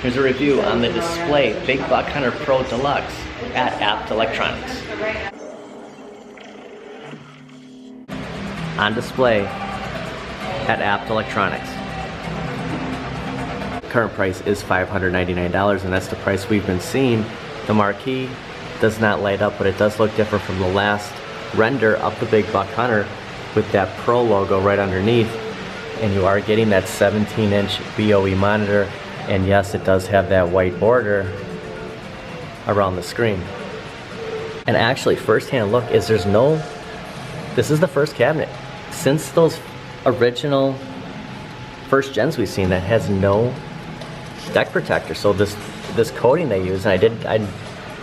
Here's a review on the display Big Buck Hunter Pro Deluxe at ABT Electronics. On display at ABT Electronics. Current price is $599, and that's the price we've been seeing. The marquee does not light up, but it does look different from the last render of the Big Buck Hunter with that Pro logo right underneath. And you are getting that 17-inch BOE monitor, and yes, it does have that white border around the screen. And actually, first-hand look is this is the first cabinet since those original first gens we've seen that has no deck protector. So this coating they use, and I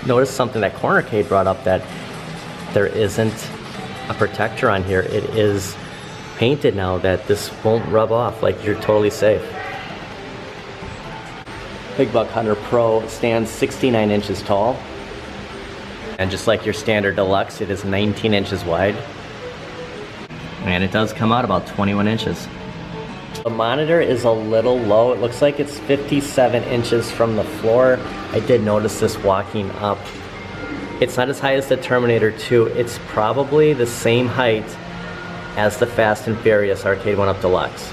noticed something that Arcade brought up, that there isn't a protector on here. It is painted now that this won't rub off, like you're totally safe. Big Buck Hunter Pro stands 69 inches tall, and just like your standard Deluxe, it is 19 inches wide, and it does come out about 21 inches. The monitor is a little low. It looks like it's 57 inches from the floor. I did notice this walking up. It's not as high as the Terminator 2. It's probably the same height as the Fast and Furious Arcade1up Deluxe.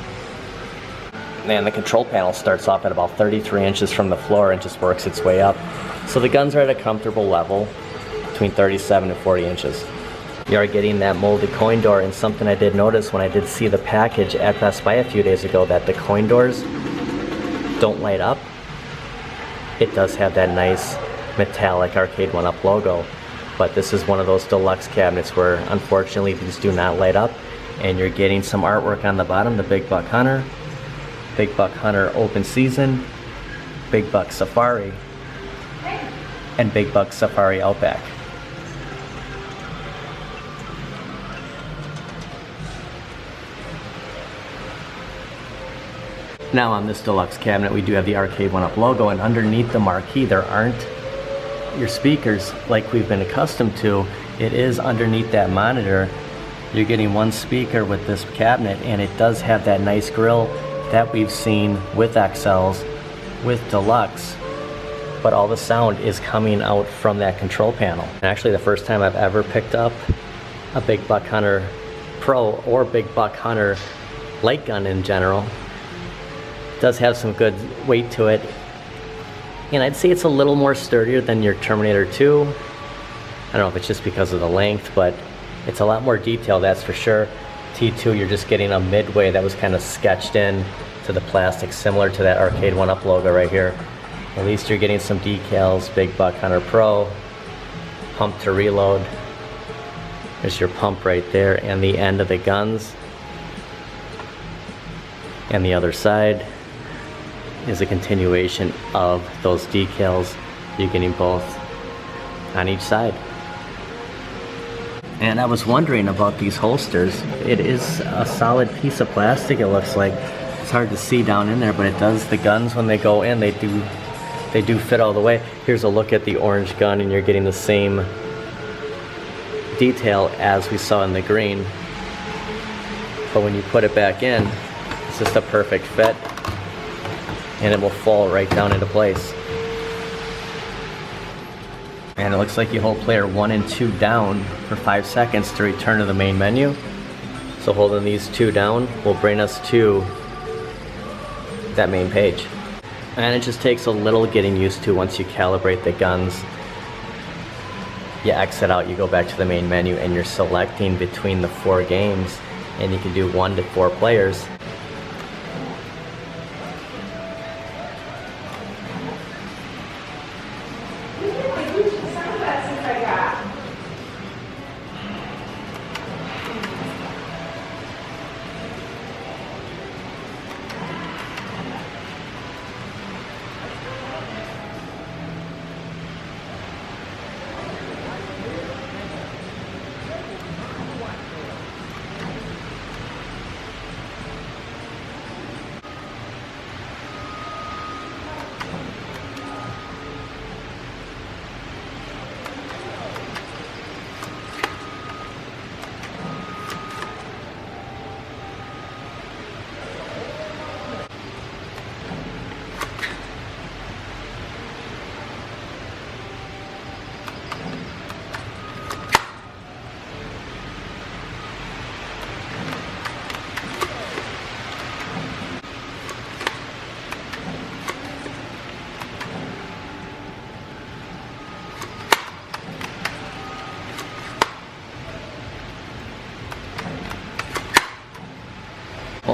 And the control panel starts off at about 33 inches from the floor and just works its way up. So the guns are at a comfortable level, between 37 and 40 inches. You are getting that molded coin door, and something I did notice when I did see the package at Best Buy a few days ago, that the coin doors don't light up. It does have that nice metallic Arcade1up logo, but this is one of those deluxe cabinets where unfortunately these do not light up, and you're getting some artwork on the bottom, the Big Buck Hunter, Big Buck Hunter Open Season, Big Buck Safari, and Big Buck Safari Outback. Now on this deluxe cabinet we do have the Arcade1up logo, and underneath the marquee there aren't your speakers like we've been accustomed to. It is underneath that monitor. You're getting one speaker with this cabinet, and it does have that nice grill that we've seen with XLs, with Deluxe, but all the sound is coming out from that control panel. And actually the first time I've ever picked up a Big Buck Hunter Pro or Big Buck Hunter light gun in general. It does have some good weight to it, and I'd say it's a little more sturdier than your Terminator 2. I don't know if it's just because of the length, but it's a lot more detailed, that's for sure. T2, you're just getting a midway that was kind of sketched in to the plastic, similar to that Arcade1up logo right here. At least you're getting some decals, Big Buck Hunter Pro, pump to reload. There's your pump right there, and the end of the guns. And the other side is a continuation of those decals. You're getting both on each side. And I was wondering about these holsters. It is a solid piece of plastic, it looks like. It's hard to see down in there, but it does. The guns, when they go in, they do fit all the way. Here's a look at the orange gun, and you're getting the same detail as we saw in the green. But when you put it back in, it's just a perfect fit, and it will fall right down into place. And it looks like you hold player 1 and 2 down for 5 seconds to return to the main menu. So holding these 2 down will bring us to that main page. And it just takes a little getting used to once you calibrate the guns. You exit out, you go back to the main menu, and you're selecting between the 4 games, and you can do 1 to 4 players.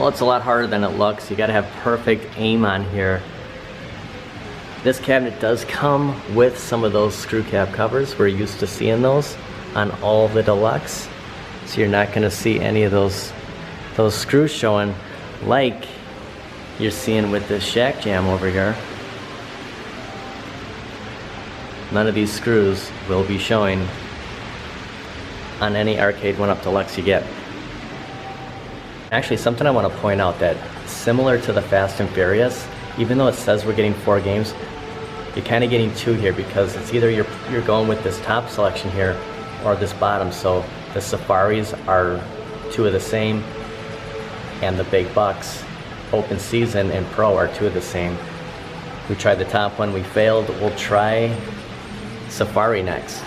Well, it's a lot harder than it looks. You gotta have perfect aim on here. This cabinet does come with some of those screw cap covers. We're used to seeing those on all the Deluxe. So you're not gonna see any of those screws showing like you're seeing with this Shack Jam over here. None of these screws will be showing on any Arcade1up Deluxe you get. Actually, something I want to point out that similar to the Fast and Furious, even though it says we're getting 4 games, you're kind of getting 2 here because it's either you're going with this top selection here or this bottom. So the Safaris are 2 of the same, and the Big Bucks, Open Season and Pro are 2 of the same. We tried the top one, we failed. We'll try Safari next.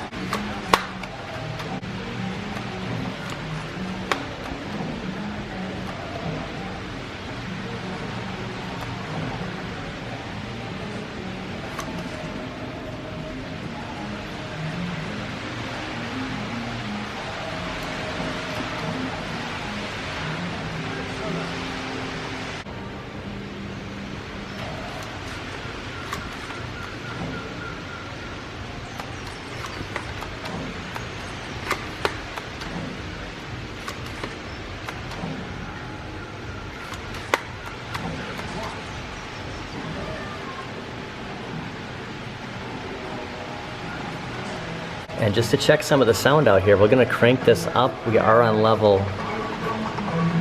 And just to check some of the sound out here, we're gonna crank this up. We are on level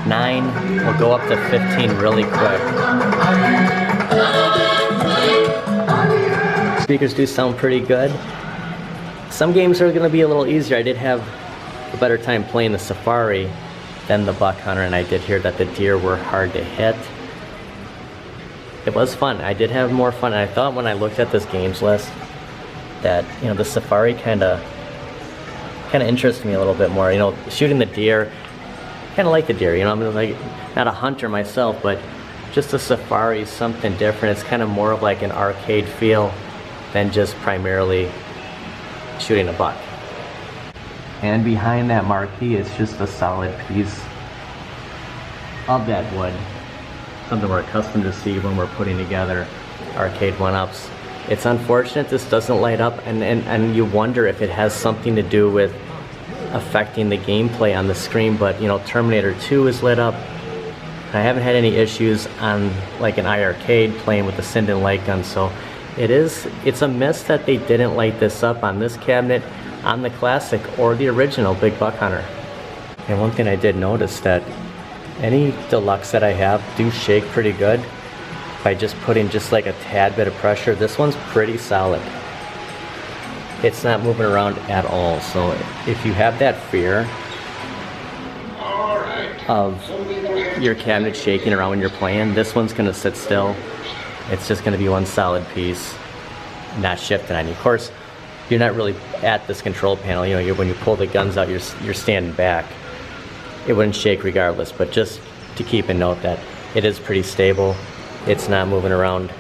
9. We'll go up to 15 really quick. Speakers do sound pretty good. Some games are gonna be a little easier. I did have a better time playing the Safari than the Buck Hunter, and I did hear that the deer were hard to hit. It was fun. I did have more fun. I thought when I looked at this games list that, you know, the Safari kind of interested me a little bit more. You know, shooting the deer, kind of like the deer, you know, I'm like not a hunter myself, but just the Safari is something different. It's kind of more of like an arcade feel than just primarily shooting a buck. And behind that marquee is just a solid piece of that wood, something we're accustomed to see when we're putting together Arcade1ups. It's unfortunate this doesn't light up, and you wonder if it has something to do with affecting the gameplay on the screen, but you know, Terminator 2 is lit up. I haven't had any issues on like an iArcade playing with the Sinden light gun, so it's a miss that they didn't light this up on this cabinet, on the Classic or the original Big Buck Hunter. And one thing I did notice that any Deluxe that I have do shake pretty good by just putting just like a tad bit of pressure. This one's pretty solid. It's not moving around at all. So if you have that fear of your cabinet shaking around when you're playing, this one's gonna sit still. It's just gonna be one solid piece, not shifting on you. Of course, you're not really at this control panel. You know, when you pull the guns out, you're standing back. It wouldn't shake regardless, but just to keep in note that it is pretty stable. It's not moving around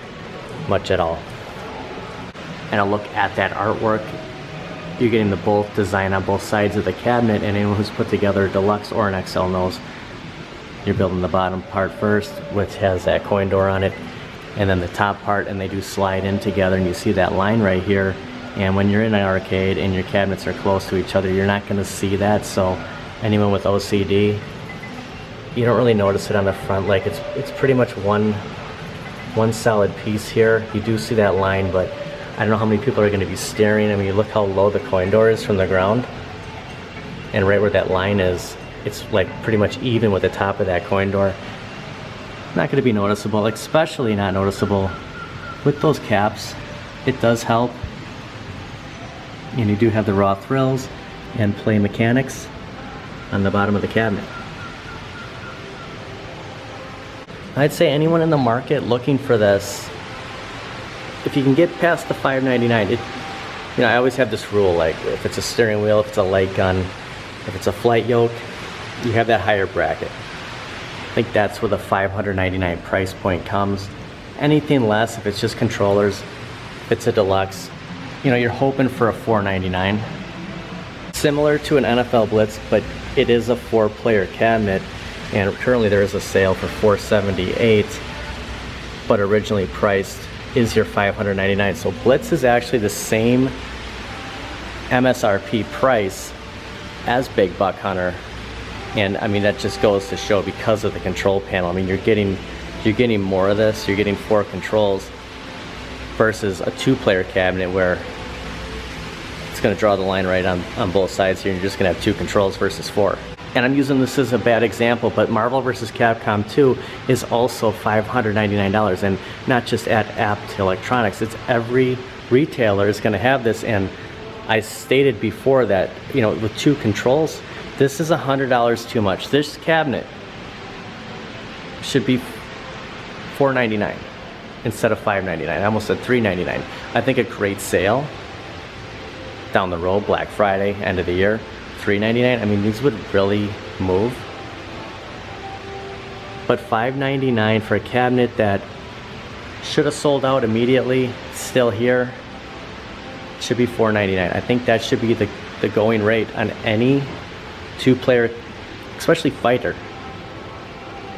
much at all. And a look at that artwork, you're getting the both design on both sides of the cabinet, and anyone who's put together a Deluxe or an XL knows you're building the bottom part first, which has that coin door on it, and then the top part, and they do slide in together, and you see that line right here. And when you're in an arcade and your cabinets are close to each other, you're not going to see that. So anyone with OCD, you don't really notice it on the front. Like it's pretty much one solid piece here. You do see that line, but I don't know how many people are going to be staring. I mean, you look how low the coin door is from the ground, and right where that line is, it's like pretty much even with the top of that coin door. Not going to be noticeable, especially not noticeable with those caps. It does help, and you do have the raw thrills and play mechanics on the bottom of the cabinet. I'd say anyone in the market looking for this, if you can get past the $599, you know, I always have this rule, like if it's a steering wheel, if it's a light gun, if it's a flight yoke, you have that higher bracket. I think that's where the $599 price point comes. Anything less, if it's just controllers, if it's a Deluxe, you know, you're hoping for a $499. Similar to an NFL Blitz, but it is a 4-player cabinet. And currently there is a sale for $478, but originally priced is here $599. So Blitz is actually the same MSRP price as Big Buck Hunter. And I mean, that just goes to show, because of the control panel, I mean, you're getting more of this. You're getting 4 controls versus a 2-player cabinet where it's going to draw the line right on both sides here. You're just going to have 2 controls versus 4. And I'm using this as a bad example, but Marvel vs. Capcom 2 is also $599, and not just at ABT Electronics. It's every retailer is going to have this. And I stated before that, you know, with 2 controls, this is $100 too much. This cabinet should be $499 instead of $599. I almost said $399. I think a great sale down the road, Black Friday, end of the year, $399. I mean, these would really move. But $599 for a cabinet that should have sold out immediately, still here, should be $499. I think that should be the going rate on any 2-player, especially fighter,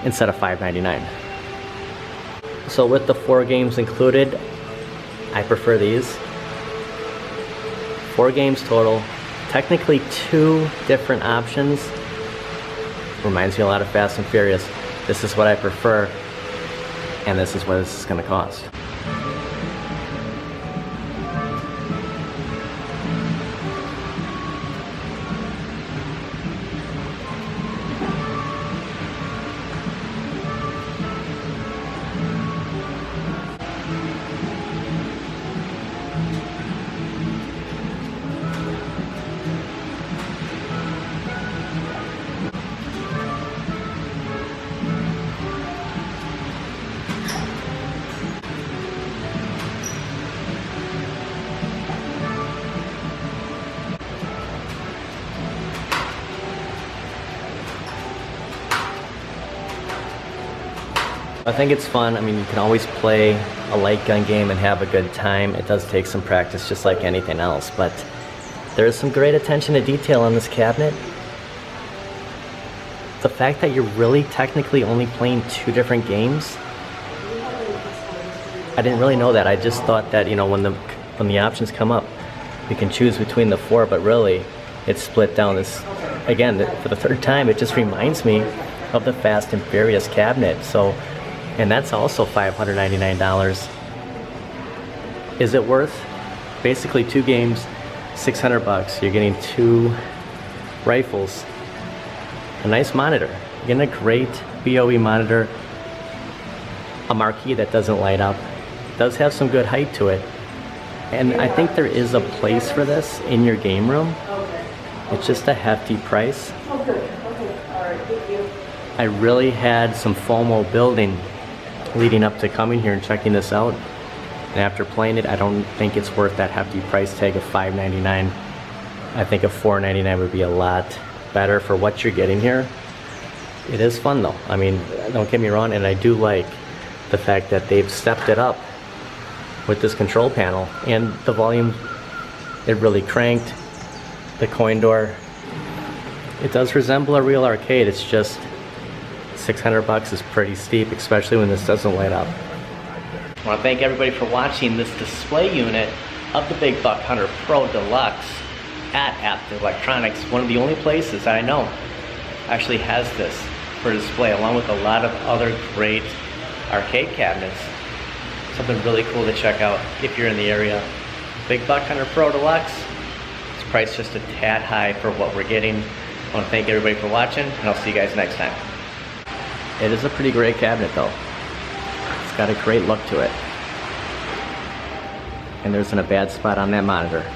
instead of $599. So with the 4 games included, I prefer these. 4 games total, technically 2 different options. Reminds me a lot of Fast and Furious. This is what I prefer, and this is what this is going to cost. I think it's fun. I mean, you can always play a light gun game and have a good time. It does take some practice, just like anything else, but there is some great attention to detail on this cabinet. The fact that you're really technically only playing 2 different games, I didn't really know that. I just thought that, you know, when the options come up, you can choose between the 4, but really it's split down. This, again, for the 3rd time, it just reminds me of the Fast and Furious cabinet. So, and that's also $599. Is it worth? Basically 2 games, $600. You're getting 2 rifles, a nice monitor. You're getting a great BOE monitor, a marquee that doesn't light up, does have some good height to it, and I think there is a place for this in your game room. It's just a hefty price. I really had some FOMO building leading up to coming here and checking this out, and after playing it, I don't think it's worth that hefty price tag of $599. I think a $499 would be a lot better for what you're getting here. It is fun though. I mean, don't get me wrong, and I do like the fact that they've stepped it up with this control panel, and the volume, it really cranked. The coin door, it does resemble a real arcade. It's just $600 is pretty steep, especially when this doesn't light up. I want to thank everybody for watching this display unit of the Big Buck Hunter Pro Deluxe at ABT Electronics. One of the only places that I know actually has this for display, along with a lot of other great arcade cabinets. Something really cool to check out if you're in the area. Big Buck Hunter Pro Deluxe. It's priced just a tad high for what we're getting. I want to thank everybody for watching, and I'll see you guys next time. It is a pretty great cabinet though. It's got a great look to it. And there's a bad spot on that monitor.